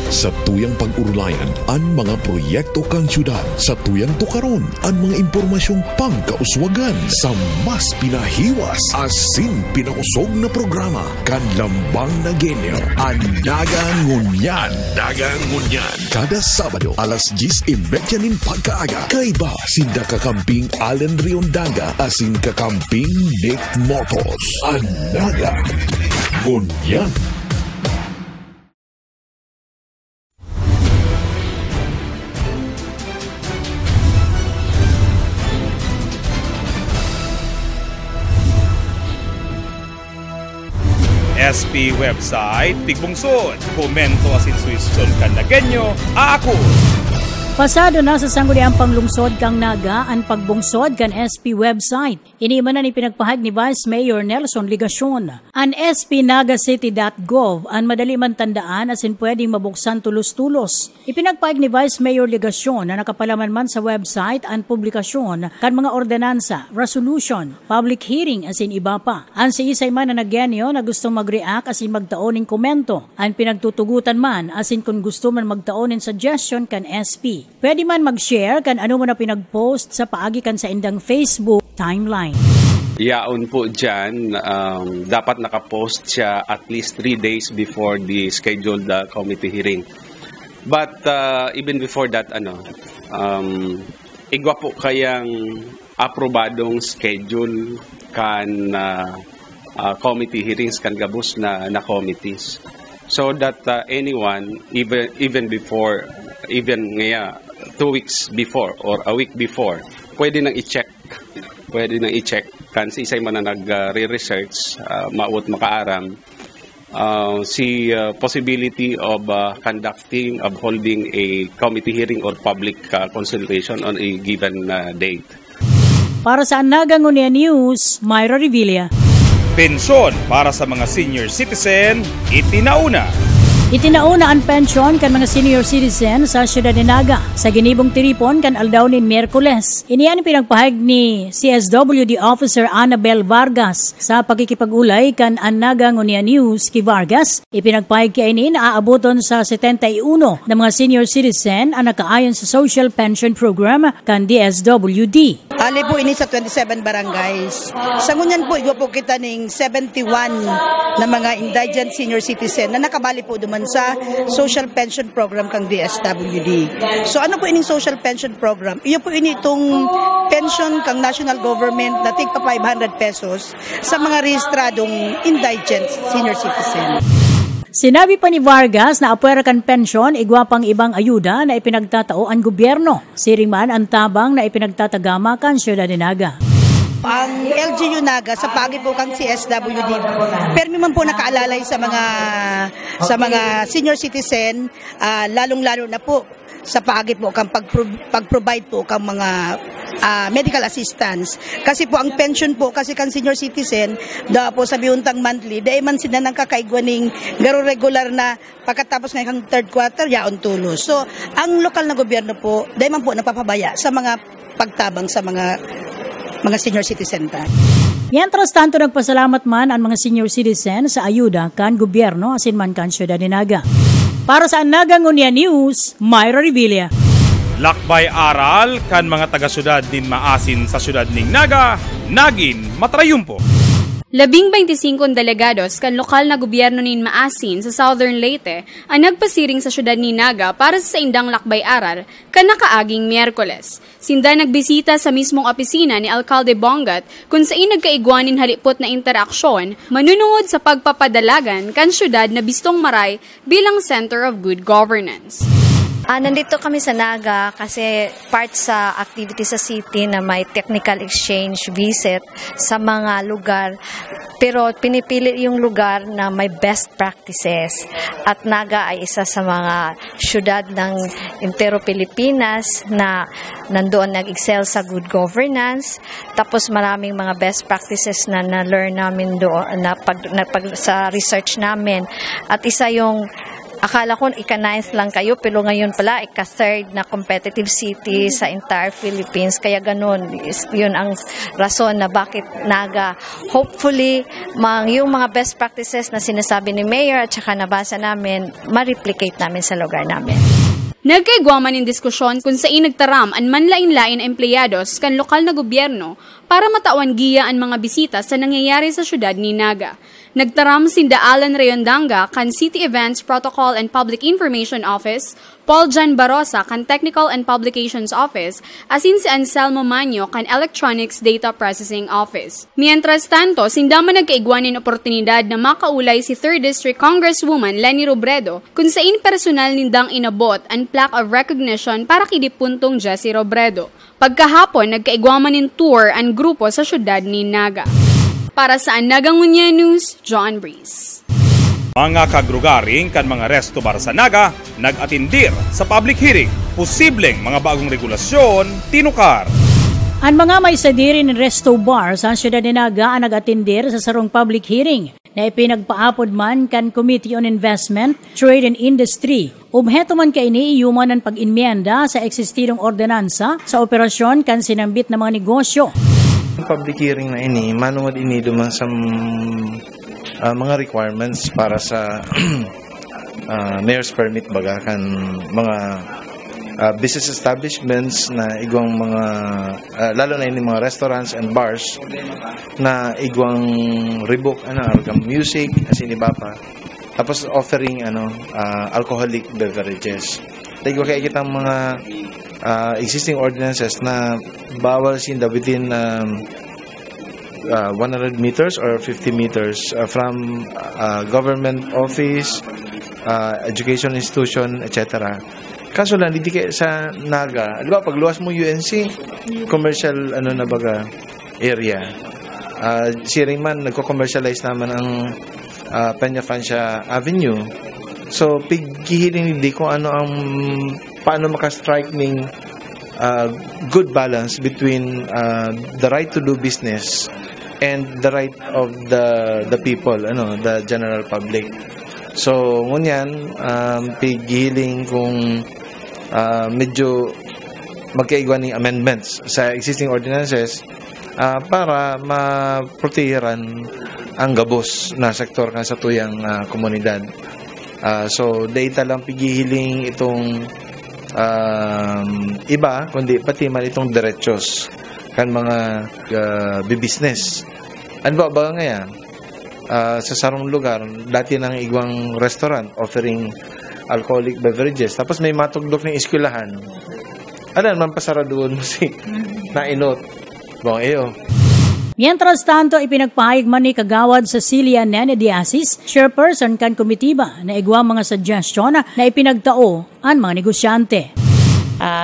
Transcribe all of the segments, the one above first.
Sa tuyang pag-urulayan, ang mga proyekto kang syudad. Sa tuyang tukaron, ang mga impormasyong pangkauswagan. Sa mas pinahiwas, asin pinausog na programa. Kanlambang na genyo. Ang Dagangunyan. Dagangunyan. Kada Sabado, alas 10:30 nin pagkaaga. Kay ba, sinda kakamping Allen Riondaga, asin kakamping Nick Motos. Ang Dagangunyan. SP website, tigbungsod, komento asin suisyon kan nagenyo, ako. Pasado na sa sangguniang panglungsod kang Naga ang pagbungsod kan SP website. Iniimanan ni pinagpahag ni Vice Mayor Nelson Ligacion. Ang spnagacity.gov ang madali man tandaan asin pwedeng mabuksan tulos-tulos. Ipinagpahag ni Vice Mayor Ligacion na nakapalaman man sa website ang publikasyon kan mga ordenansa, resolution, public hearing asin iba pa. Ang si isay man na nagyanyo na gustong mag-react asin magtaonin komento. Ang pinagtutugutan man asin kung gusto man magtaonin suggestion kan SP. Pwede man mag-share kan ano man na pinag-post sa paagi kan sa indang Facebook timeline. Yaon po dyan, dapat nakapost siya at least 3 days before the scheduled committee hearing. But even before that, igwa po kayang aprobadong schedule kan committee hearings kan gabus na committees. So that anyone, even before, even ngaya 2 weeks before or a week before, pwede nang i-check kan si isay man na nag-research maut makaaram si possibility of holding a committee hearing or public consultation on a given date. Para sa Nagangunyan News, Myra Revilla. Pensyon para sa mga senior citizen, itinauna. Itinauna ang pensyon kan mga senior citizen sa siyudad ni Naga sa ginibong tiripon kan aldaw ni Miyerkules. Iniyan pinagpahag ni CSWD Officer Annabel Vargas sa pagkikipag-ulay kan ang Nagangunyan News ki Vargas. Ipinagpahag kay ini na aaboton sa 71 na mga senior citizen ang nakaayon sa Social Pension Program kan DSWD. Ali po ini sa 27 barangays. Sa ngunyan po, igwa po kita ng 71 na mga indigent senior citizen na nakabali po duman sa Social Pension Program kang DSWD. So ano po ining Social Pension Program? Iyo po ini itong pension kang national government na tigpa 500 pesos sa mga rehistradong indigent senior citizen. Sinabi pa ni Vargas na apwera kan pensyon igwa pang ibang ayuda na ipinagtatao ang gobyerno. Siring man ang tabang na ipinagtatagama kan siyudad ni Naga. Ang LGU Naga sa pagi po kang CSWD, permi man po nakaalalay sa mga senior citizen, lalong-lalo na po sa pagi po kang pag-provide po kang mga medical assistance. Kasi po ang pension po, kasi kan senior citizen, da po sa biuntang monthly, dahil man sila nang kakaigwaning garo regular na pagkatapos ngayong third quarter, yaon tulos. So, ang lokal na gobyerno po, dahil man po napapabaya sa mga pagtabang sa mga senior citizen ta. Mientras tanto, nagpasalamat man ang mga senior citizen sa ayuda kan gobyerno asin man kan siyudad ni Naga. Para sa Nagangunyan News, Myra Revilla. Lakbay aral kan mga taga-syudad din maasin sa syudad ning Naga, nagin matrayumpo. 25 delegados kan lokal na gobyerno nin maasin sa Southern Leyte ang nagpasiring sa syudad ni Naga para sa indang lakbay aral kan nakaaging Miyerkules. Sinda nagbisita sa mismong opisina ni Alcalde Bongat kung saan nagkaigwanin halipot na interaksyon manunungod sa pagpapadalagan kan syudad na bistong maray bilang Center of Good Governance. Nandito kami sa Naga kasi part sa activity sa city na may technical exchange visit sa mga lugar. Pero pinipili yung lugar na may best practices. At Naga ay isa sa mga syudad ng Impero Pilipinas na nandoon nag-excel sa good governance. Tapos maraming mga best practices na na-learn namin doon sa research namin. At isa yung akala ko ika-9th lang kayo, pero ngayon pala ika-3rd na competitive city sa entire Philippines. Kaya ganun, yun ang rason na bakit Naga. Hopefully, yung mga best practices na sinasabi ni Mayor at saka nabasa namin, ma-replicate namin sa lugar namin. Nagkaigwaman in diskusyon kung saan nagtaram ang manlain-lain empleyados kan lokal na gobyerno para matawan giya ang mga bisita sa nangyayari sa syudad ni Naga. Nagtaram sinda Alan Rayondanga kan City Events Protocol and Public Information Office, Paul Jan Barosa kan Technical and Publications Office, asin si Anselmo Manyo kan Electronics Data Processing Office. Mientras tanto, sinda man nagkaigwanin oportunidad na makaulay si 3rd District Congresswoman Leni Robredo kung saan personal nindang inabot ang plaque of recognition para kidipuntong Jessie Robredo. Pagkahapon, nagkaigwaman in tour ang grupo sa syudad ni Naga. Para sa Nagangunya News, John Breeze. Mga kagrugaring kan mga resto bar sa Naga, nag-atindir sa public hearing. Posibleng mga bagong regulasyon, tinukar. Ang mga may sadiri ng resto bar sa siyudad ni Naga ang nag-atindir sa sarong public hearing na ipinagpaapod man kan Committee on Investment, Trade and Industry. Obheto man kay iniiyuman ang pag-inmyenda sa eksistirong ordinansa sa operasyon kan sinambit na mga negosyo. Public hearing na ini, manuod ini duman sa mga requirements para sa mayor's permit baga kan mga business establishments na igwang mga lalo na ini mga restaurants and bars na igwang rebook music asin iba pa, tapos offering alcoholic beverages. Tayo kaya kita mga existing ordinances na bawal sinda within 100 meters or 50 meters from government office, education institution, etc. Kaso lang, hindi kayo sa Naga. Di ba, pagluwas mo UNC, commercial area. Siringman, nagko-commercialize naman ang Peña Francia Avenue. So, pighihiling hindi kung paano makastrike ng good balance between the right to do business and the right of the people, the general public. So, ngunyan, pighihiling kung medyo magkaigwa ng amendments sa existing ordinances para maprotehiran ang gabos na sektor sa tuyang komunidad. So, data lang pigihiling itong iba, kundi pati man itong derechos kan mga business. Ano ba ngayon? Sa sarong lugar, dati ng igwang restaurant offering alcoholic beverages. Tapos may matugdok ng eskwelahan. Man pasara doon si nainot. Bong iyo. Mientras tanto, ipinagpahayag man ni Kagawad Cecilia Nene de Asis, chairperson kan komitiba na igwa mga suggestion na ipinagtao ang mga negosyante.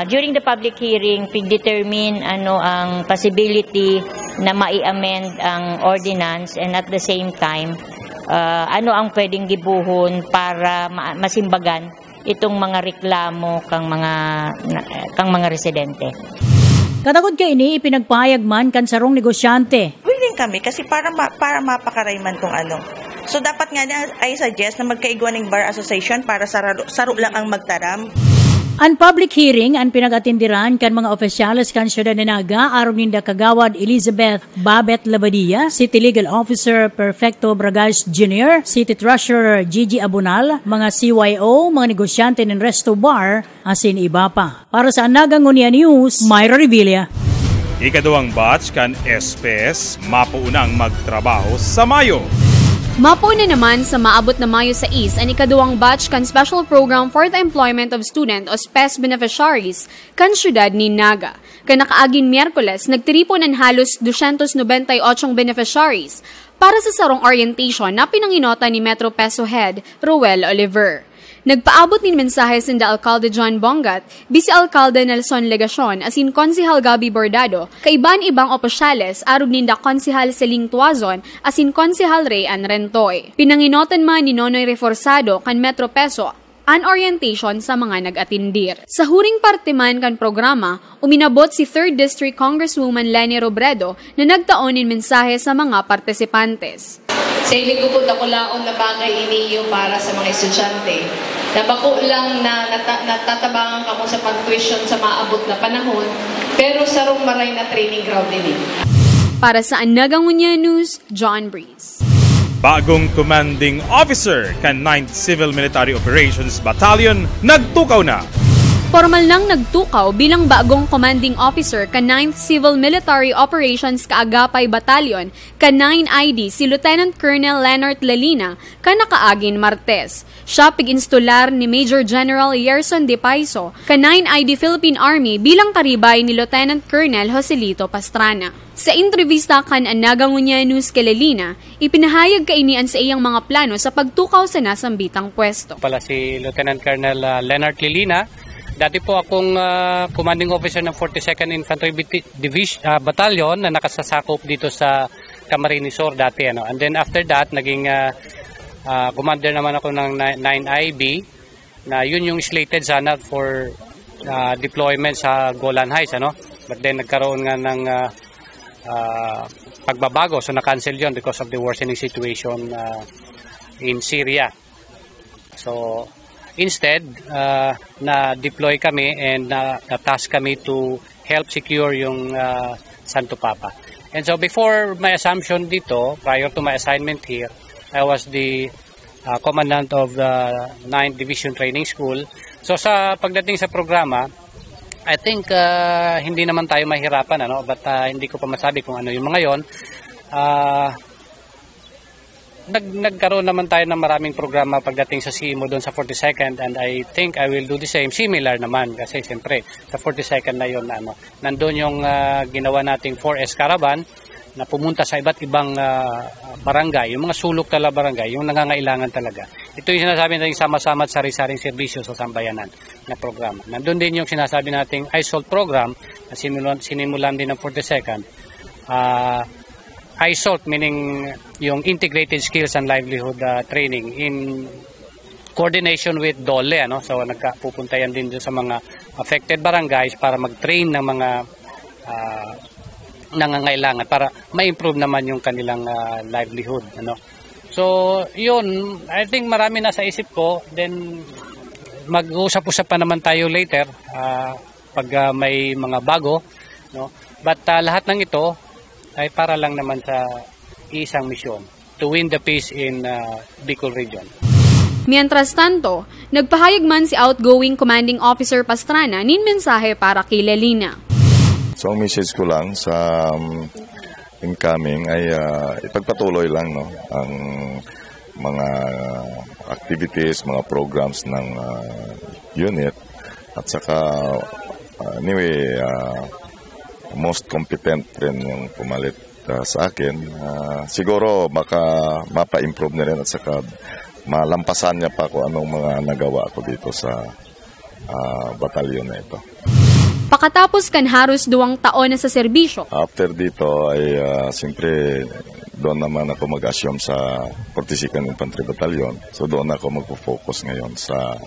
During the public hearing, pig-determine ang possibility na mai-amend ang ordinance and at the same time, ano ang pwedeng gibuhon para masimbagan itong mga reklamo kang mga residente. Katagod kay ini, ipinagpahayag man kan sarong negosyante. Willing kami kasi para mapakarayman tong So dapat nga I suggest na magkaigwa ng bar association para saro lang ang magtaram. Ang public hearing ang pinag-atindiran kan mga opisyales kan Siyudad ni Naga aron ninda Kagawad Elizabeth Babet Labadia, City Legal Officer Perfecto Bragaz Jr., City Treasurer Gigi Abunal, mga CYO, mga negosyante ng Resto Bar, asin iba pa. Para sa Nagangunya News, Myra Revilla. Ikaduhang batch kan SPS mapuunang magtrabaho sa Mayo. Mapuuna naman sa maabot na Mayo 6 ang ikaduhang batch kan Special Program for the Employment of Student o SPES beneficiaries kan siyudad ni Naga. Kanakaaging Miyerkules, nagtiripon ang halos 298 beneficiaries para sa sarong orientation na pinanginota ni Metro Peso Head Roel Oliver. Nagpaabot ni mensahe sinda Alcalde John Bongat, Vice Alcalde Nelson Legacion, asin Konsehal Gabi Bordado, kaiban ibang opisyales arog ninda Konsehal Celing Tuazon, asin Konsehal Ray Rentoy. Pinanginotan man ni Nonoy Reforzado kan Metro Peso an orientation sa mga nag-atindir. Sa huring parte man kan programa, uminabot si 3rd District Congresswoman Leni Robredo na nagtaon in mensahe sa mga partisipantes. Sa ilig ko po dakulaon na bagay iniyo para sa mga estudyante. Nabako lang na natatabangan ka mo sa pag-tuition sa maabot na panahon, pero sarong maray na training ground nila. Para sa Anagangunya News, John Breeze. Bagong commanding officer kan 9th Civil Military Operations Battalion nagtukaw na. Formal nang nagtukaw bilang bagong commanding officer ka 9th Civil Military Operations Kaagapay Battalion ka 9ID si Lieutenant Colonel Leonard Lalina ka nakaagin Martes. Siya pig-instalar ni Major General Yerson De Paiso ka 9ID Philippine Army bilang karibay ni Lieutenant Colonel Joselito Pastrana. Sa entrevista kan Anagangunya News kay Lalina, ipinahayag kainian sa iyang mga plano sa pagtukaw sa nasambitang pwesto. Pala si Lieutenant Colonel Leonard Lalina. Dati po akong commanding officer ng 42nd Infantry Battalion na nakasasakop dito sa Camarines Sur dati. And then after that, naging commander naman ako ng 9IB na yun yung slated sana for deployment sa Golan Heights. But then nagkaroon nga ng pagbabago, so na-cancel yun because of the worsening situation in Syria. So instead, na-deploy kami and na-task kami to help secure yung Santo Papa. And so before my assumption dito, prior to my assignment here, I was the commandant of the 9th Division Training School. So sa pagdating sa programa, I think hindi naman tayo mahirapan, but hindi ko pa masabi kung ano yung mga yon. Nagkaroon naman tayo ng maraming programa pagdating sa CIMO doon sa 42nd, and I think I will do the same, similar naman kasi siyempre sa 42nd na yun nandun yung ginawa nating 4S Caravan na pumunta sa iba't ibang barangay, yung mga sulok tala barangay, yung nangangailangan talaga. Ito yung sinasabi natin sama-sama at sari-saring serbisyo sa sambayanan na programa. Nandun din yung sinasabi nating ISOLT program na sinimulan din ng 42nd. ISOLT meaning yung Integrated Skills and Livelihood Training in coordination with DOLE. So nagpupunta yan din sa mga affected barangays para mag-train ng mga nangangailangan para ma-improve naman yung kanilang livelihood. So yun, I think marami na sa isip ko. Then mag-usap-usap pa naman tayo later pag may mga bago. But lahat ng ito ay para lang naman sa isang misyon, to win the peace in Bicol region. Mientras tanto, nagpahayag man si outgoing Commanding Officer Pastrana nin mensahe para kay Lalina. So ang message ko lang sa incoming ay ipagpatuloy lang ang mga activities, mga programs ng unit at saka anyway most competent rin yung pumalit sa akin. Siguro baka mapa-improve na rin at saka malampasan niya pa kung anong mga nagawa ko dito sa batalyon na ito. Pakatapos kan halos 2 taon na sa serbisyo. After dito ay siyempre doon naman ako mag-assume sa 42nd Infantry Battalion. So doon ako magpo-focus ngayon sa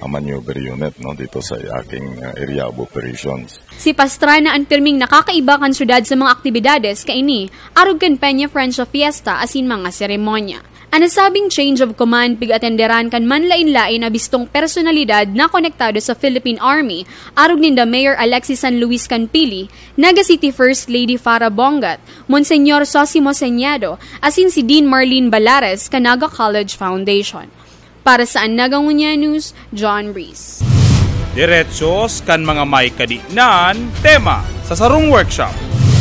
maneuver unit dito sa aking area of operations. Si Pastrana ang pirming nakakaiba kan syudad sa mga aktibidades kaini, arog kan Peña Francia Fiesta asin mga seremonya. Ang nasabing change of command pig-atenderan kan manlain-lain na bistong personalidad na konektado sa Philippine Army, arog ninda Mayor Alexis San Luis Canpili, Naga City First Lady Farah Bongat, Monsenyor Sosimo Señado, asin si Dean Marlene Balares kan Naga College Foundation. Para sa Anagangunya News, John Breeze. Diretsos kan mga may kadinan, tema sa sarong workshop.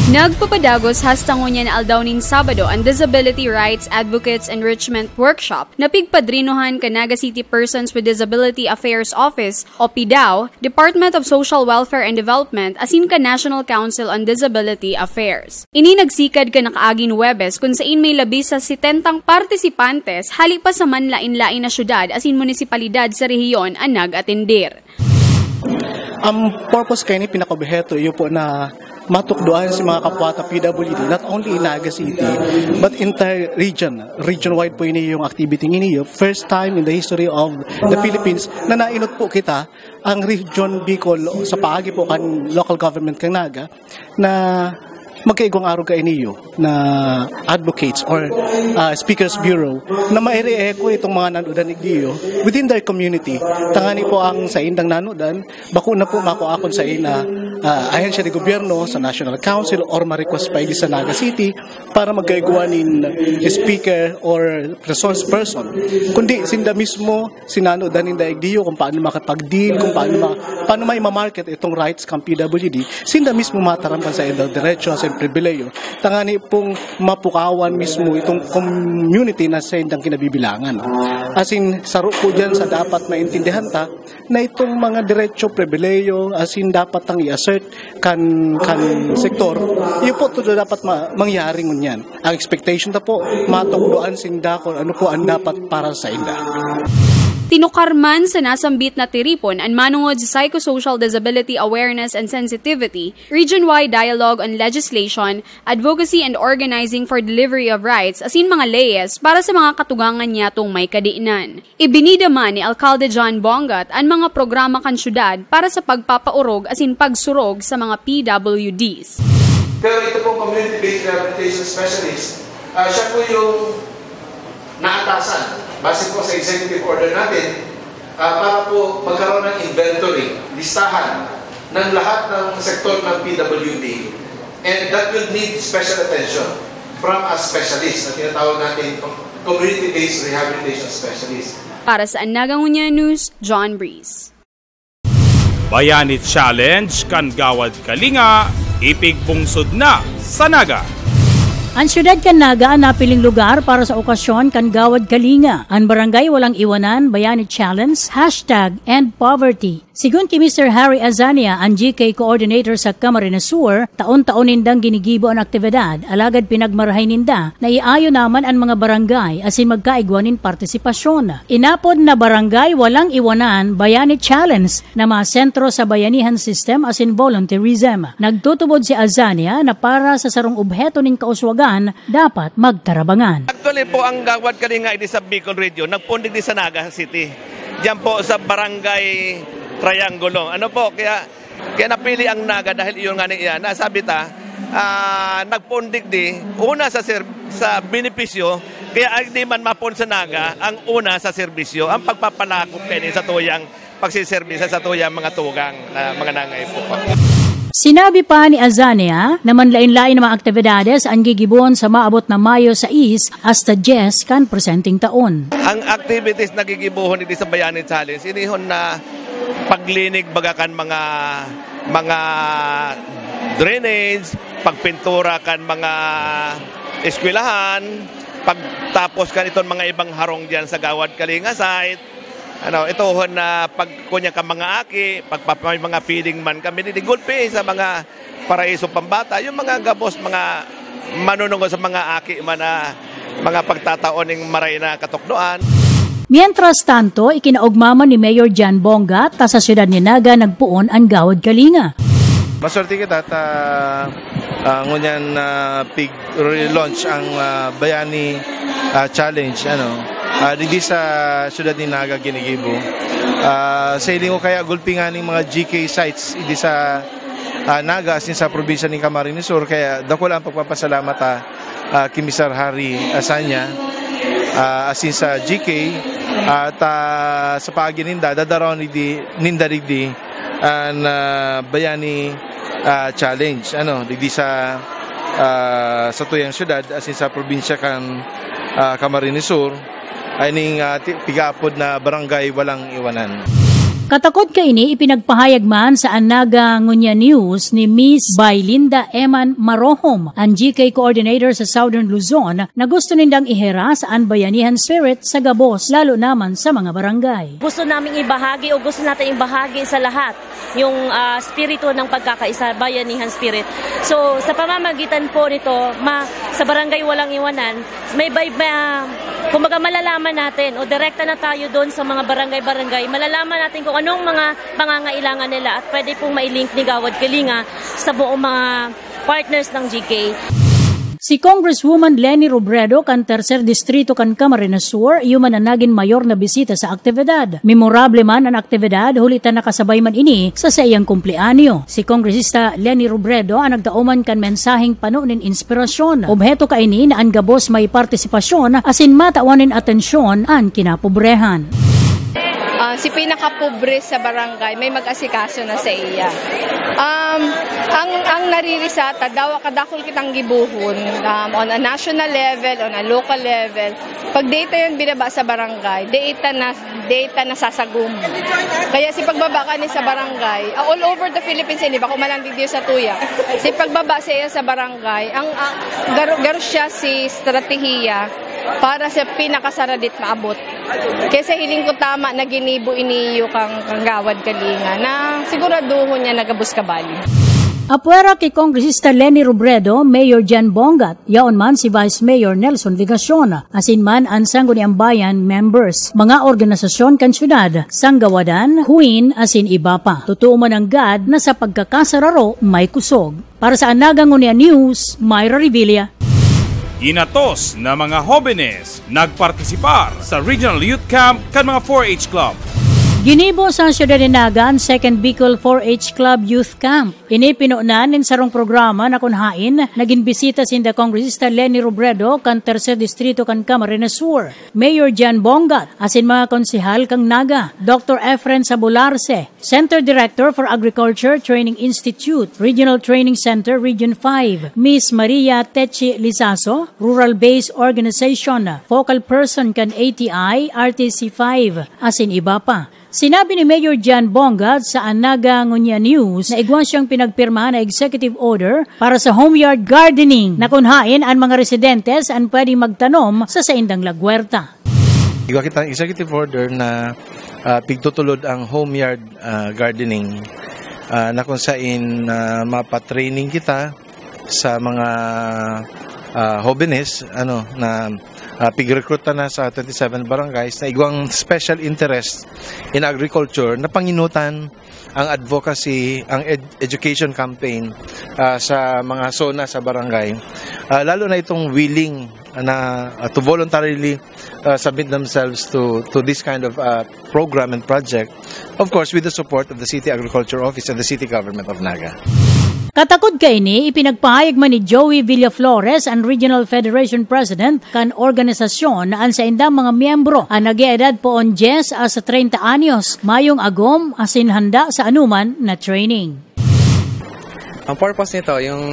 Nagpapadagos hastangunya na aldawnin Sabado ang Disability Rights Advocates Enrichment Workshop na pigpadrinohan ka Naga City Persons with Disability Affairs Office o PDAO, Department of Social Welfare and Development asin ka National Council on Disability Affairs. Ini nagsikad ka nakaaging Webes kung saan may labis sa 70 partisipantes hali pa sa manlain-lain na syudad asin munisipalidad sa rehiyon ang nag-atendir. Ang purpose kayo ni pinakabiheto iyo po na matukdoan sa mga kapwa ta PWD, not only in Naga City, but entire region. Region-wide po ini yung activity ninyo. First time in the history of the Philippines na nainot po kita ang Region Bicol sa paagi po kan local government kang Naga na magkaigwang araw ka iniyo na advocates or speakers bureau na maire-echo itong mga nanudan igdiyo within their community. Tangani po ang sa indang nanudan, bako na po makuakon sa ina ahensya ni gobyerno sa National Council or ma-request pa sa Naga City para magkaigwanin speaker or resource person. Kundi sinda mismo sinanudan ninda igdiyo kung paano makapag-deal, kung paano may ma-market itong rights kang PWD, sinda mismo matarampan sa indang derechos and pribileyo. Tangani pong mapukawan mismo itong community na sa indang kinabibilangan. As in, saro po dyan sa dapat maintindihan ta na itong mga diretso, pribileyo, as in dapat ang i-assert kan sektor, yun po ito dapat mangyari ngunyan. Ang expectation ta po, matukdoan sinda kung ano po ang dapat para sa inda. Tinukar man sa nasambit na tiripon ang manungod sa Psychosocial Disability Awareness and Sensitivity, region-wide dialogue on legislation, advocacy and organizing for delivery of rights asin mga leyes para sa mga katugangan niya tung may kadiinan. Ibinida man ni Alcalde John Bongat ang mga programa kan syudad para sa pagpapaurog asin pagsurog sa mga PWDs. Pero ito pong community-based rehabilitation specialist, siya po yung naatasan base po sa executive order natin para po magkaroon ng inventory, listahan ng lahat ng sektor ng PWD, and that will need special attention from a specialist na tinatawag natin community-based rehabilitation specialist. Para sa Naga Ngunya News, John Breeze. Bayani Challenge kan Gawad Kalinga, ipigbungsod na sa Naga. Ang syudad kan Naga ang napiling lugar para sa okasyon kan Gawad Kalinga. Ang barangay walang iwanan, Bayani Challenge, #End Poverty. Sigun kay Mr. Harry Azania, ang GK Coordinator sa Camarines Sur, taon-taon nindang ginigibo ang aktibidad, alagad pinagmarahay ninda na iayo naman ang mga barangay asin magkaigwanin partisipasyon. Inapod na barangay walang iwanan, Bayani Challenge na mga sentro sa bayanihan system asin volunteerism. Nagtutubod si Azania na para sa sarong obheto ning kauswagan, dapat magtarabangan. Actually po ang Gawad Kalinga idi sa Bicol Region, nagpundig di sa Naga City. Diyan po sa barangay Triangulo. Ano po, kaya napili ang Naga dahil iyon nga niya. Nasabi ta, nagpundig di, una sa benepisyo, kaya di man mapon sa Naga, ang una sa serbisyo, ang pagpapalakop kayo sa tuyang pagsiservisya sa tuyang mga tugang na mga nangay po. Sinabi pa ni Azania na manlain-lain ng mga aktibidades ang gigibon sa maabot na Mayo 6 hasta 10 kan presenting taon. Ang activities na gigibuhon dito sa Bayani Challenge, inihon na paglinig bagakan mga drainage, pagpintura kan mga eskwelahan, pagtapos kan itong mga ibang harong diyan sa Gawad Kalinga site. Ito na pagkunya ka mga aki, pagpapamay mga feeding man kami digulpi sa mga paraiso pambata, yung mga gabos, mga manununggo sa mga aki man na mga pagtataon ng maray na katukdoan. Mientras tanto, ikinaugmaman ni Mayor John Bongat sa siyudad ni Naga nagpuon ang Gawad Kalinga. Maswerte kita at ngunyan pig-relaunch ang Bayani Challenge hindi sa siyudad ni Naga ginigibo. Sa iling ko kaya gulpingan ng mga GK sites hindi sa Naga asin sa probinsya ng Camarines Sur, kaya dako lang pagpapasalamat kay Mr. Harry Azania asin sa GK at sa pagininda dadaraw ninda digdi ang Bayani Challenge digdi sa tuyang siyudad asin sa probinsya kan Camarines Sur ay ning pigapod na barangay walang iwanan. Katakot kaini ipinagpahayag man sa Naga Ngunya News ni Miss Baylinda Eman Marohom, ang GK Coordinator sa Southern Luzon, na gusto nindang ihera sa bayanihan spirit sa gabos, lalo naman sa mga barangay. Gusto naming ibahagi o gusto natin ibahagi sa lahat yung spirito ng pagkakaisa, bayanihan spirit. So sa pamamagitan po nito, sa barangay walang iwanan, kumbaga malalaman natin o direkta na tayo doon sa mga barangay-barangay, malalaman natin kung anong mga pangangailangan nila at pwede pong mailink ni Gawad Kalinga sa buong mga partners ng GK. Si Congresswoman Leni Robredo kan Tercer Distrito kan Camarines Sur, man ang naging mayor na bisita sa aktibidad. Memorable man ang aktibidad, hulitan nakasabay man ini sa iyang kumpleanyo. Si Kongresista Leni Robredo ang nagdauman kan mensaheng panunin inspirasyon. Obheto kaini na ang gabos may partisipasyon asin matawanin atensyon ang kinapobrehan. Si pinakapobre sa barangay, may mag-asikaso na sa iya. Ang naririsata, kadakol kitang gibuhon on a national level, on a local level. Pag data yun binaba sa barangay, data na sasagum. Kaya si pagbaba ka ni sa barangay, all over the Philippines, hindi ba kumalang dito sa tuya. Si pagbaba sa iya sa barangay, garo siya si strategiya para sa pinakasaradit na abot. Kesa hiling ko tama na ginibo iniyo kang gawad kalinga na siguraduhon niya nagabus kabali. Apuera kay Kongresista Leni Robredo, Mayor Jan Bongat, yaon man si Vice Mayor Nelson Vigacion, asin man ang Sangguniang Bayan members, mga organisasyon kan syudad, Sanggawadan, Huin, asin iba pa. Totoo man ang gad na sa pagkakasararo may kusog. Para sa Anagangunia News, Myra Revilla. Inatos na mga jóvenes nagpartisipar sa Regional Youth Camp kan mga 4-H Club. Ginibo sa Ciudad de Naga ang 2nd Bicol 4-H Club Youth Camp. Ini pinuunan ng sarong programa na kunhain, naging bisita sinda Kongresista Leni Robredo kan Tercer Distrito kan Camarines Sur, Mayor Jan Bongat, asin mga konsehal kang Naga, Dr. Efren Sabularse, Center Director for Agriculture Training Institute, Regional Training Center Region 5, Miss Maria Techi Lizaso, Rural Base Organization, Focal Person kan ATI, RTC5, asin iba pa. Sinabi ni Mayor Jan Bongat sa Anagangunia News na igwan siyang pinagpirmahan na executive order para sa homeyard gardening na kunhain ang mga residentes ang pwedeng magtanom sa saindang lagwerta. Igwa kita executive order na pigtutulod ang homeyard gardening na kung saan mapatraining kita sa mga jóvenes na pig-recruit na sa 27 barangays na igwang special interest in agriculture na panginutan ang advocacy, ang education campaign sa mga zona sa barangay. Lalo na itong willing na to voluntarily submit themselves to this kind of program and project, of course with the support of the City Agriculture Office and the City Government of Naga. Katakod kaini, ipinagpahayag man ni Joey Villaflores, ang Regional Federation President, kan organisasyon na ang sa indang mga miyembro ang nag-eedad po on 10 sa 30 anyos, mayong agom asin handa sa anuman na training. Ang purpose nito, yung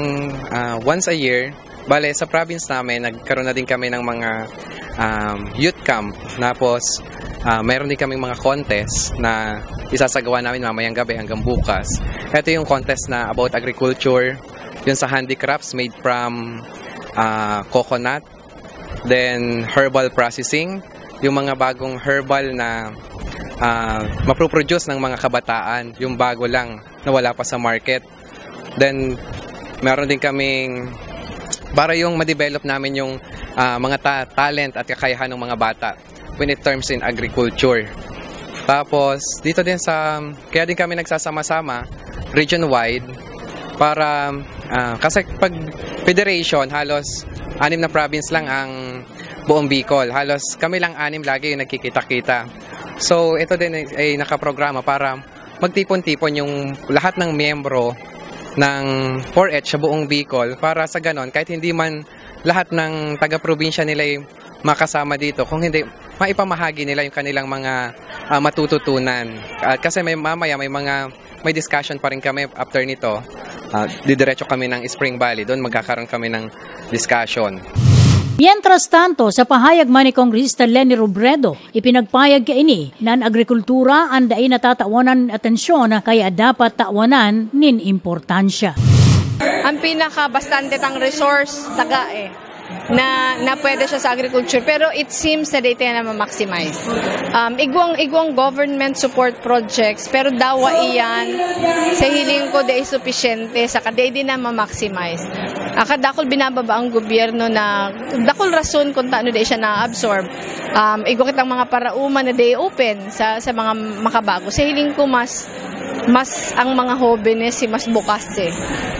once a year, bale sa province namin, nagkaroon na din kami ng mga youth camp. Tapos, mayroon din kaming mga contest na isasagawa namin mamayang gabi hanggang bukas. Ito yung contest na about agriculture, yung sa handicrafts made from coconut, then herbal processing, yung mga bagong herbal na maproproduce ng mga kabataan, yung bago lang na wala pa sa market. Then, meron din kaming, para yung ma-develop namin yung mga talent at kakayahan ng mga bata when it terms in agriculture. Tapos, dito din kaya din kami nagsasama-sama, region-wide, para, kasi pag federation, halos 6 na province lang ang buong Bicol. Halos kami lang 6 lagi yung nagkikita-kita. So, ito din ay nakaprograma para magtipon-tipon yung lahat ng miyembro ng 4H sa buong Bicol para sa ganon, kahit hindi man lahat ng taga-probinsya nila ay makasama dito, kung hindi, maipamahagi nila yung kanilang mga matututunan. Kasi mamaya may discussion pa rin kami after nito. Didiretso kami ng Spring Valley, doon magkakaroon kami ng discussion. Mientras tanto, sa pahayag man ni Kongresista Leni Robredo, ipinagpayag kaini na ang agrikultura ang daay natatawanan atensyon kaya dapat tawanan nin importansya. Ang pinaka-bastante tang resource taga na pwede siya sa agriculture, pero it seems na dito na ma-maximize. Igwang government support projects, pero dawa iyan sa hiling ko day sufficiente sa kaday din na ma-maximize. Akadakol binababa ang gobyerno na dakol rason kung taano day siya na-absorb. Igwa kitang mga parauman na day open sa mga makabago. Sa hiling ko mas ang mga jóvenes mas bukas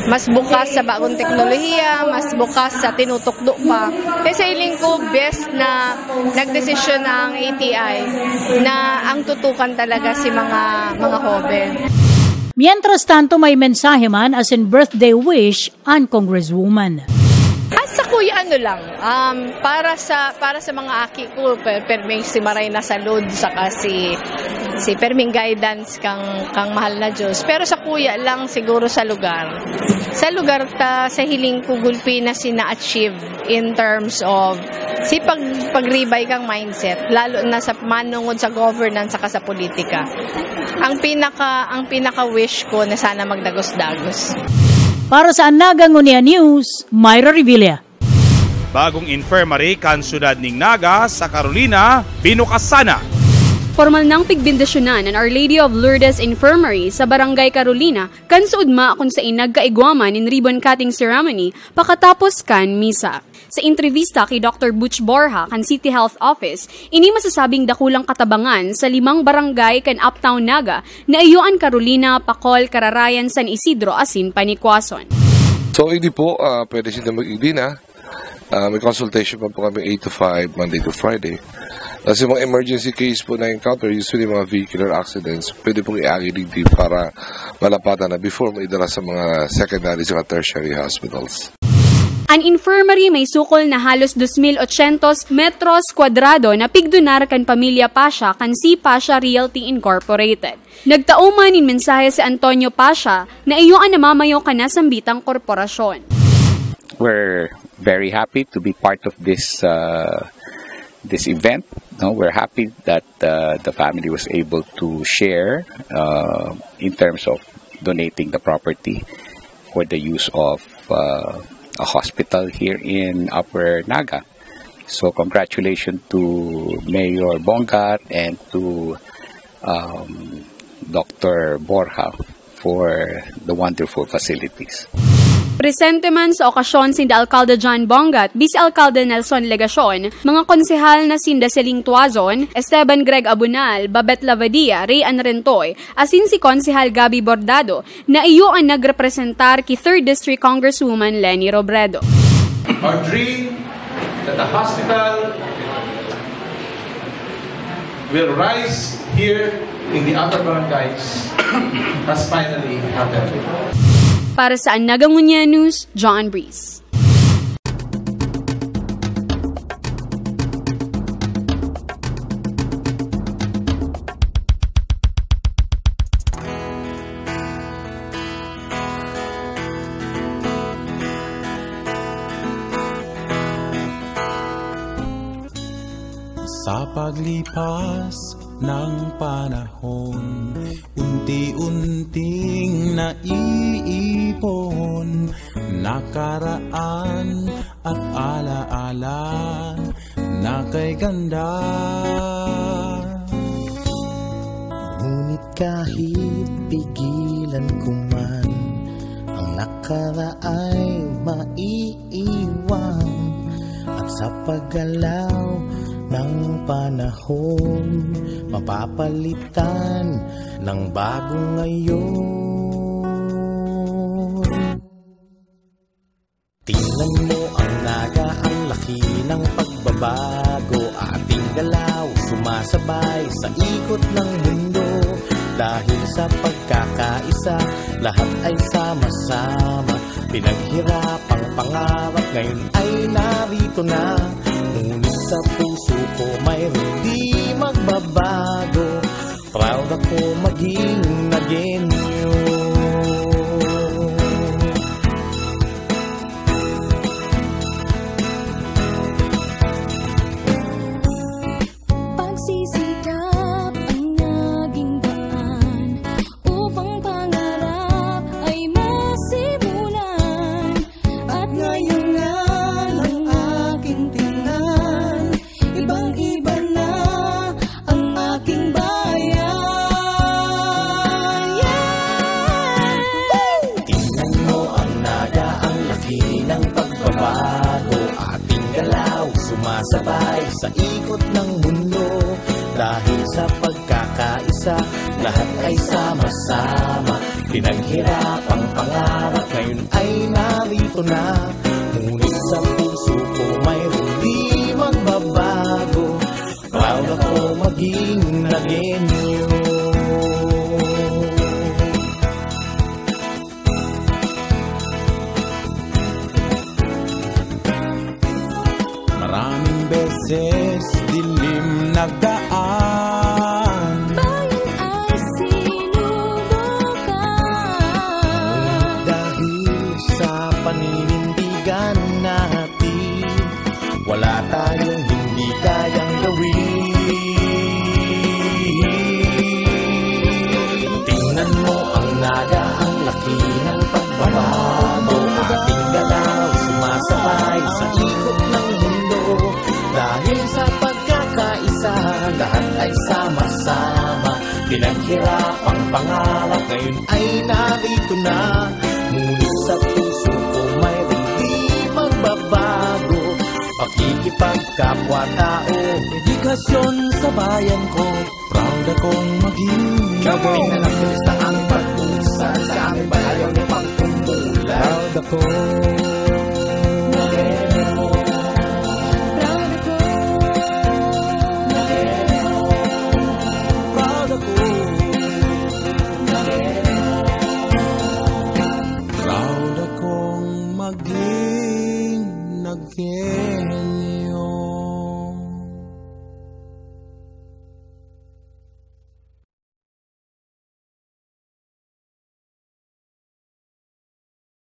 Mas bukas sa bagong teknolohiya, mas bukas sa tinutukdo pa. Kasi hiling ko best na nagdesisyon ng ATI na ang tutukan talaga si mga joven. Mientras tanto, may mensahe man as in birthday wish ang Congresswoman. Sa kuya para sa mga aki ko perming si Maray na salud saka si perming guidance kang mahal na Diyos, pero sa kuya lang siguro sa lugar ta sa hiling ko gulpi na sina-achieve in terms of si pagribay kang mindset lalo na sa manungod sa governance saka sa politika. Ang pinaka wish ko na sana magdagos-dagos. Para sa Naga Ngunia News, Myra Revilla. Bagong infirmary kan syudad ning Naga sa Carolina, binukas sana. Formal nang pigbindasyonan ang Our Lady of Lourdes Infirmary sa Barangay Carolina kan suudma kung sa nagkaigwaman in ribbon cutting ceremony pakatapos kan misa. Sa entrevista kay Dr. Butch Borja kan City Health Office, ini masasabing dakulang katabangan sa 5 barangay kan Uptown Naga na Ayuan Carolina, Pacol, Cararayan, San Isidro asin Panikwason. So hindi po pwede sila mag-igdina. May consultation pa po kami 8 to 5, Monday to Friday. Kasi mga emergency case po na encounter, usually mga vehicular accidents, pwede pong i-agility para malapatan na before maidala sa mga secondary at tertiary hospitals. Ang infirmary may sukol na halos 2,800 metros kwadrado na pigdonar kan Pamilya Pasha kan si Pasha Realty Incorporated. Nagtauman in mensahe si Antonio Pasha na iyuan na mamayo ka na sambitang korporasyon. We're very happy to be part of this event. No, we're happy that the family was able to share in terms of donating the property for the use of a hospital here in Upper Naga. So congratulations to Mayor Bongat and to Dr. Borja for the wonderful facilities. Presente man sa okasyon sinda Alcalde John Bongat, Vice Alcalde Nelson Legacion, mga konsehal na sinda Celing Tuazon, Esteban Greg Abunal, Babet Lavadia, Ray Anrentoy, asin si Konsehal Gabi Bordado, na iyo ang nagrepresentar ki 3rd District Congresswoman Lenny Robredo. Our dream that the hospital will rise here in the upper barangays has finally happened. Para sa Naga Ngunia News, John Breeze. Sa paglipas ng panahon, unti-unting naiipon, nakaraan at alaala na kay ganda. Ngunit kahit pigilan ko man, ang nakaraay maiiwan, at sa paggalaw ng panahon, mapapalitan ng bagong ngayon. Tingnan mo ang Naga, ang laki ng pagbabago. Ating galaw, sumasabay sa ikot ng mundo. Dahil sa pagkakaisa, lahat ay sama-sama. Pinaghirapang pangarap, ngayon ay narito na. Ngunit sa puso ko mayroon di magbabago. Proud ako maging Nagenyo. Pagsisikap ang naging daan upang pangarap ay masimulan. At ngayon nga lang aking tingnan, ibang-iba na ang aking bayan. Yeah! Tingnan mo ang Naga, ang laki ng pagbabago. Ating galaw, sumasabay sa ikot ng mundo. Dahil sa pagkakaisa, lahat ay sama-sama. Pinaghirapang pangarap ngayon ay narito na. Ngunit sa puso ko mayroon di magbabago. Proud ako maging Nagueño. Maraming beses dilim nagdaan, bayan ay sinubukan. Dahil sa paninindigan natin, wala tayong hindi kayang gawin. Tingnan mo ang Naga, ang laki ng pagbabago. Ating galaw sumasabay sa ikot ng mundo. Dahil sa pagkakaisa, lahat ay sama-sama. Pinaghirapang pangarap ngayon ay narito na. Ngunit sa puso ko mayroon di magbabago. Pakikipagkapwa-tao, dedikasyon sa bayan ko, proud akong maging Nagueño. Pinanakos na ang pag-usal sa aming bayan ng pagtungkulan. Proud ako